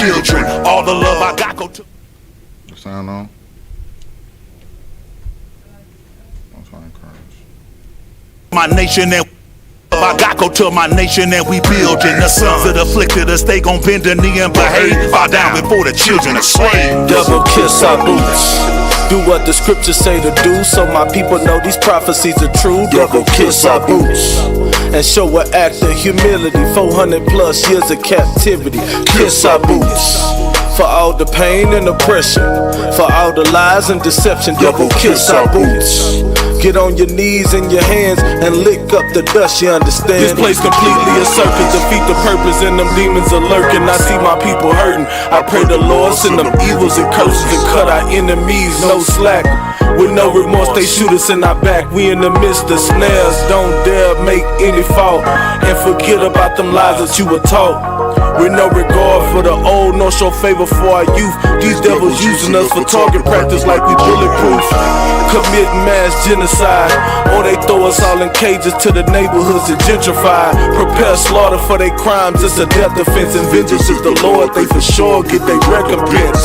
children. All the love I got go to. The sound on? I'm trying to crash. My nation and I got go to my nation and we building. The sons of the afflicted us, they gon' bend the knee and behave. Bow down before the children are slain. Double kiss our boots. Do what the scriptures say to do, so my people know these prophecies are true. Double kiss our boots and show an act of humility. 400 plus years of captivity. Kiss our boots for all the pain and oppression, for all the lies and deception. Double kiss our boots. Get on your knees and your hands and lick up the dust, you understand? This place completely a circus, defeat the purpose and them demons are lurking. I see my people hurting. I pray the Lord send them evils and curses and cut our enemies, no slack. With no remorse, they shoot us in our back. We in the midst of snares, don't dare make any fault. And forget about them lies that you were taught. With no regard for the old, nor show favor for our youth. These devils using us for target practice like we bulletproof. Commit mass genocide, or they throw us all in cages to the neighborhoods to gentrify. Prepare slaughter for their crimes, it's a death offense. And vengeance is the Lord, they for sure get their recompense.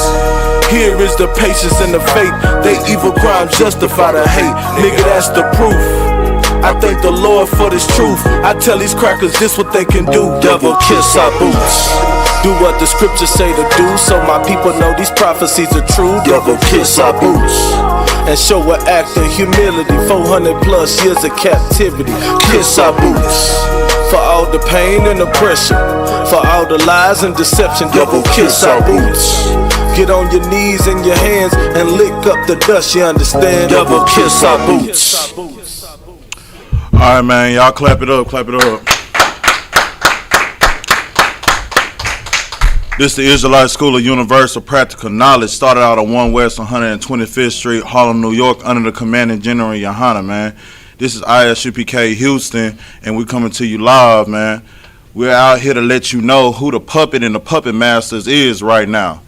Here is the patience and the faith, they evil crimes justify the hate. Nigga, that's the proof. I thank the Lord for this truth. I tell these crackers this what they can do. Devil kiss our boots. Do what the scriptures say to do, so my people know these prophecies are true. Devil kiss our boots and show an act of humility. 400 plus years of captivity. Kiss our boots for all the pain and oppression, for all the lies and deception. Devil kiss our boots. Get on your knees and your hands and lick up the dust, you understand? Devil kiss our boots. Alright, man, y'all clap it up, clap it up. This is the Israelite School of Universal Practical Knowledge. Started out on 1 West 125th Street, Harlem, New York, under the commanding general Yohana, man. This is Isupk Houston, and we're coming to you live, man. We're out here to let you know who the puppet and the puppet masters is right now.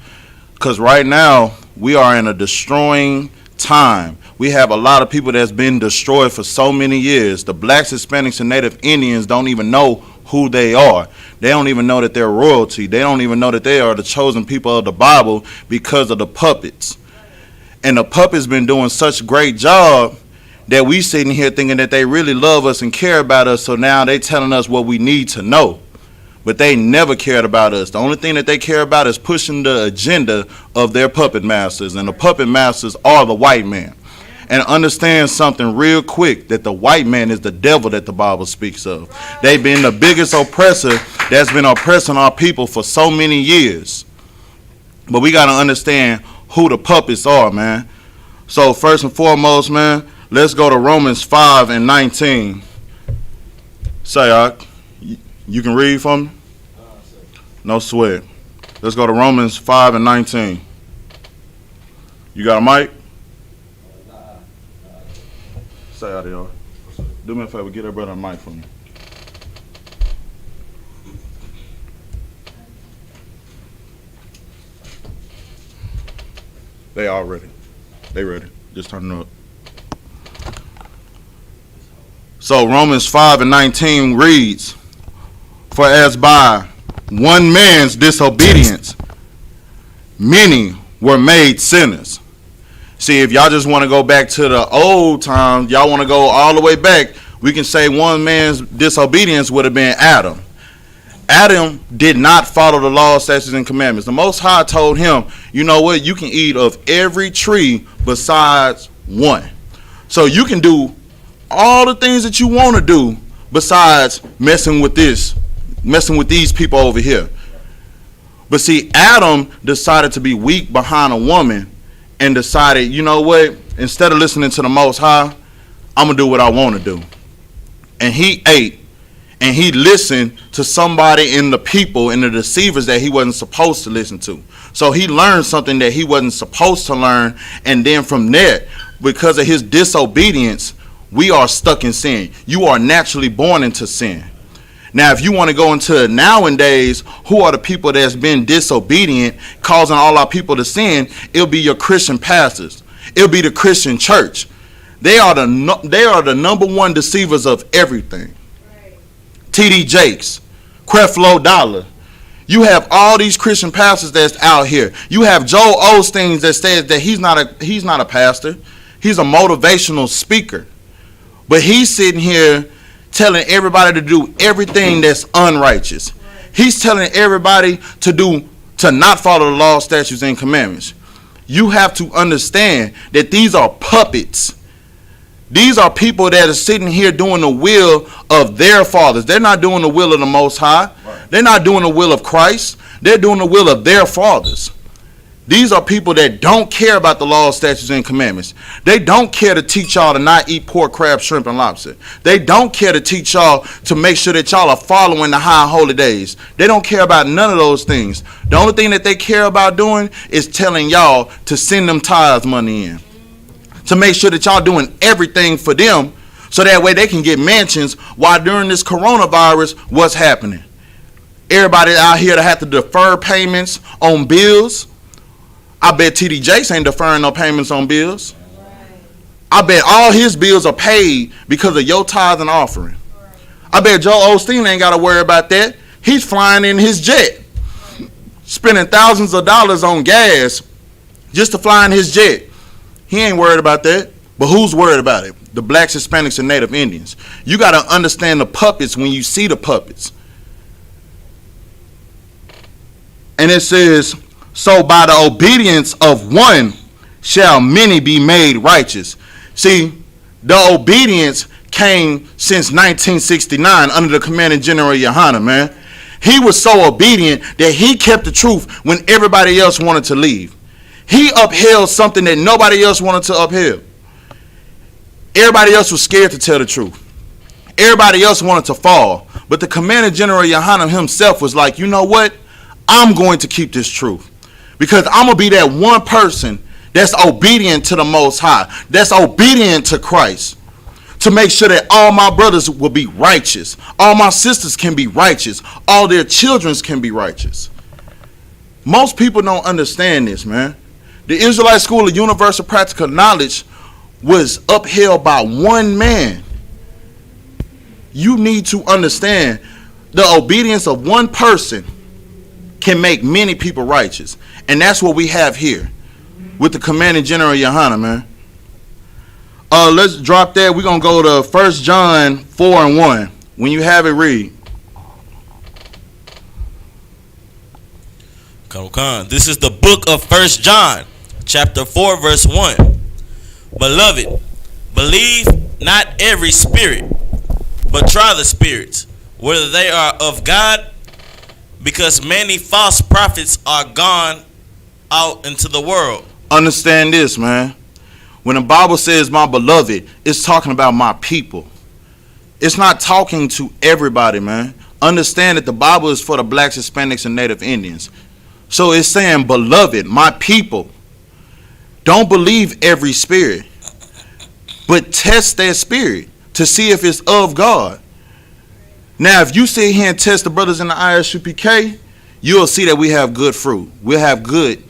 Because right now, we are in a destroying time. We have a lot of people that's been destroyed for so many years. The blacks, Hispanics, and Native Indians don't even know who they are. They don't even know that they're royalty. They don't even know that they are the chosen people of the Bible because of the puppets. And the puppets been doing such a great job that we sitting here thinking that they really love us and care about us, so now they telling us what we need to know. But they never cared about us. The only thing that they care about is pushing the agenda of their puppet masters, and the puppet masters are the white man. And understand something real quick, that the white man is the devil that the Bible speaks of. They've been the biggest oppressor that's been oppressing our people for so many years. But we got to understand who the puppets are, man. So first and foremost, man, let's go to Romans 5 and 19. Sayok, you can read for me? No sweat. Let's go to Romans 5 and 19. You got a mic? Say out there. Do me a favor, get that brother a mic for me. They all ready. They ready. Just turn it up. So Romans 5 and 19 reads, "For as by one man's disobedience, many were made sinners." See, if y'all just want to go back to the old times, y'all want to go all the way back, we can say one man's disobedience would have been Adam. Adam did not follow the law, statutes, and commandments. The Most High told him, you know what, you can eat of every tree besides one. So you can do all the things that you want to do besides messing with these people over here. But see, Adam decided to be weak behind a woman and decided, you know what, instead of listening to the Most High, I'm going to do what I want to do. And he ate, and he listened to somebody in the people and the deceivers that he wasn't supposed to listen to. So he learned something that he wasn't supposed to learn, and then from there, because of his disobedience, we are stuck in sin. You are naturally born into sin. Now, if you want to go into nowadays, who are the people that's been disobedient, causing all our people to sin? It'll be your Christian pastors. It'll be the Christian church. They are the number one deceivers of everything. Right. T.D. Jakes, Creflo Dollar. You have all these Christian pastors that's out here. You have Joel Osteen that says that he's not a pastor. He's a motivational speaker. But he's sitting here telling everybody to do everything that's unrighteous. He's telling everybody to not follow the law, statutes, and commandments. You have to understand that these are puppets. These are people that are sitting here doing the will of their fathers. They're not doing the will of the Most High. Right. They're not doing the will of Christ. They're doing the will of their fathers. These are people that don't care about the law, statutes, and commandments. They don't care to teach y'all to not eat pork, crab, shrimp, and lobster. They don't care to teach y'all to make sure that y'all are following the high holy days. They don't care about none of those things. The only thing that they care about doing is telling y'all to send them tithes money in, to make sure that y'all doing everything for them so that way they can get mansions while during this coronavirus, what's happening? Everybody out here to have to defer payments on bills. I bet TD Jakes ain't deferring no payments on bills. I bet all his bills are paid because of your tithe and offering. I bet Joel Osteen ain't got to worry about that. He's flying in his jet, spending thousands of dollars on gas just to fly in his jet. He ain't worried about that. But who's worried about it? The blacks, Hispanics, and Native Indians. You got to understand the puppets when you see the puppets. And it says, so by the obedience of one shall many be made righteous. See, the obedience came since 1969 under the commanding general Yohana, man. He was so obedient that he kept the truth when everybody else wanted to leave. He upheld something that nobody else wanted to uphold. Everybody else was scared to tell the truth. Everybody else wanted to fall. But the commanding general Yohana himself was like, you know what? I'm going to keep this truth. Because I'm going to be that one person that's obedient to the Most High, that's obedient to Christ, to make sure that all my brothers will be righteous, all my sisters can be righteous, all their children can be righteous. Most people don't understand this, man. The Israelite School of Universal Practical Knowledge was upheld by one man. You need to understand the obedience of one person can make many people righteous. And that's what we have here with the commanding general Yohana, man. Let's drop that. We're going to go to 1 John 4:1. When you have it, read. Come. This is the book of 1 John, chapter 4, verse 1. Beloved, believe not every spirit, but try the spirits, whether they are of God, because many false prophets are gone out into the world. Understand this, man. When the Bible says my beloved, it's talking about my people. It's not talking to everybody, man. Understand that the Bible is for the blacks, Hispanics, and Native Indians. So it's saying, beloved, my people. Don't believe every spirit, but test that spirit to see if it's of God. Now, if you sit here and test the brothers in the Isupk, you'll see that we have good fruit. We'll have good.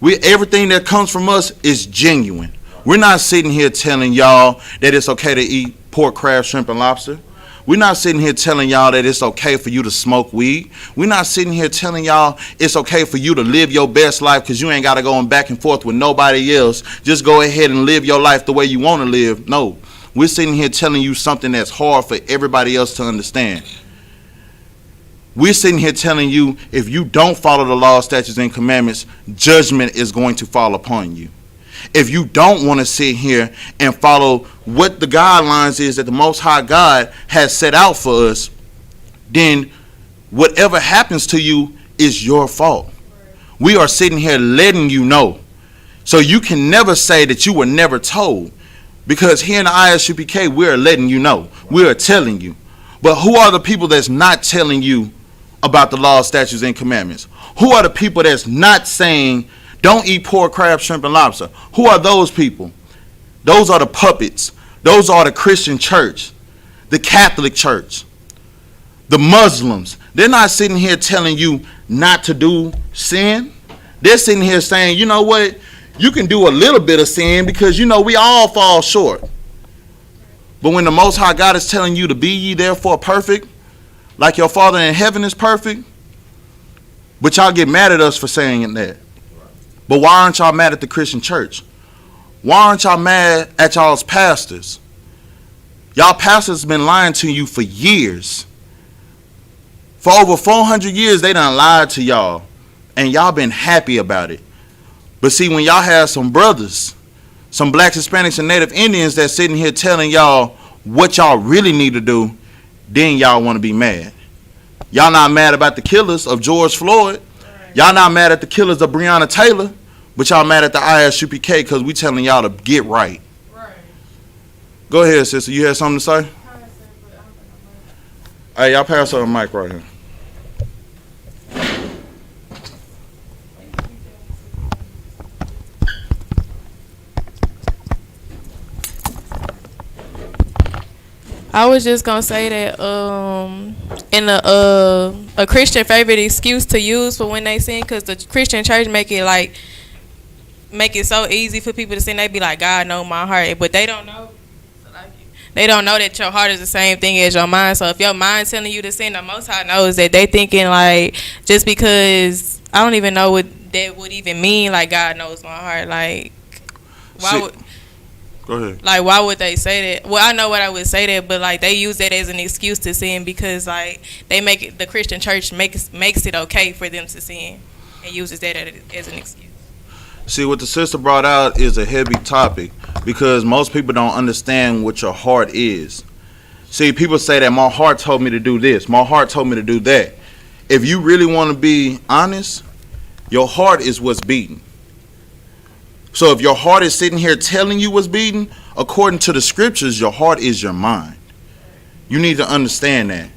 Everything that comes from us is genuine. We're not sitting here telling y'all that it's okay to eat pork, crab, shrimp, and lobster. We're not sitting here telling y'all that it's okay for you to smoke weed. We're not sitting here telling y'all it's okay for you to live your best life because you ain't got to go back and forth with nobody else. Just go ahead and live your life the way you want to live. No. We're sitting here telling you something that's hard for everybody else to understand. We're sitting here telling you if you don't follow the law, statutes, and commandments, judgment is going to fall upon you. If you don't want to sit here and follow what the guidelines is that the Most High God has set out for us, then whatever happens to you is your fault. We are sitting here letting you know. So you can never say that you were never told. Because here in the Isupk, we're letting you know. We're telling you. But who are the people that's not telling you about the law, statutes, and commandments? Who are the people that's not saying, don't eat pork, crab, shrimp, and lobster? Who are those people? Those are the puppets. Those are the Christian church, the Catholic church, the Muslims. They're not sitting here telling you not to do sin. They're sitting here saying, you know what? You can do a little bit of sin because, you know, we all fall short. But when the Most High God is telling you to be ye therefore perfect, like your Father in heaven is perfect, But y'all get mad at us for saying that. But why aren't y'all mad at the Christian church? Why aren't y'all mad at y'all's pastors? Y'all pastors been lying to you for years. For over 400 years, they done lied to y'all. And y'all been happy about it. But see, when y'all have some brothers, some blacks, Hispanics, and Native Indians that's sitting here telling y'all what y'all really need to do, then y'all want to be mad. Y'all not mad about the killers of George Floyd. Y'all not mad at the killers of Breonna Taylor. But y'all mad at the ISUPK because we telling y'all to get right. Go ahead, sister. You had something to say? Hey, y'all pass her the mic right here. I was just gonna say that in a Christian favorite excuse to use for when they sin, because the Christian church make it so easy for people to sin. They be like, God know my heart, but they don't know. They don't know that your heart is the same thing as your mind. So if your mind telling you to sin, the Most High knows that they thinking like, just because I don't even know what that would even mean. Like, God knows my heart. Like, why would? Go ahead. Like, why would they say that? Well, I know what I would say that, but like they use that as an excuse to sin because like they make it, the Christian church makes it okay for them to sin and uses that as an excuse. See, what the sister brought out is a heavy topic because most people don't understand what your heart is. See, people say that my heart told me to do this, my heart told me to do that. If you really want to be honest, your heart is what's beating. So if your heart is sitting here telling you what's beating, according to the scriptures, your heart is your mind. You need to understand that.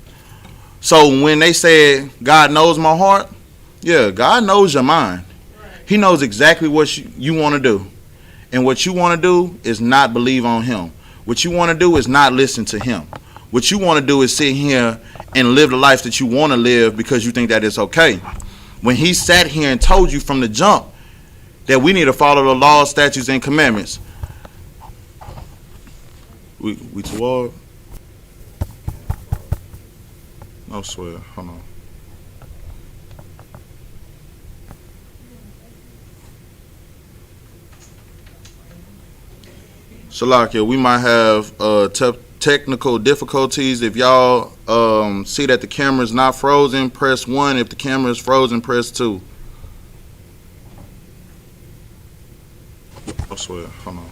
So when they say God knows my heart, yeah, God knows your mind. He knows exactly what you want to do. And what you want to do is not believe on him. What you want to do is not listen to him. What you want to do is sit here and live the life that you want to live because you think that it's okay. When he sat here and told you from the jump that we need to follow the laws, statutes, and commandments. We toward? No swear. Hold on. Shalakia, we might have technical difficulties. If y'all see that the camera is not frozen, press 1. If the camera is frozen, press 2. I swear, hold on.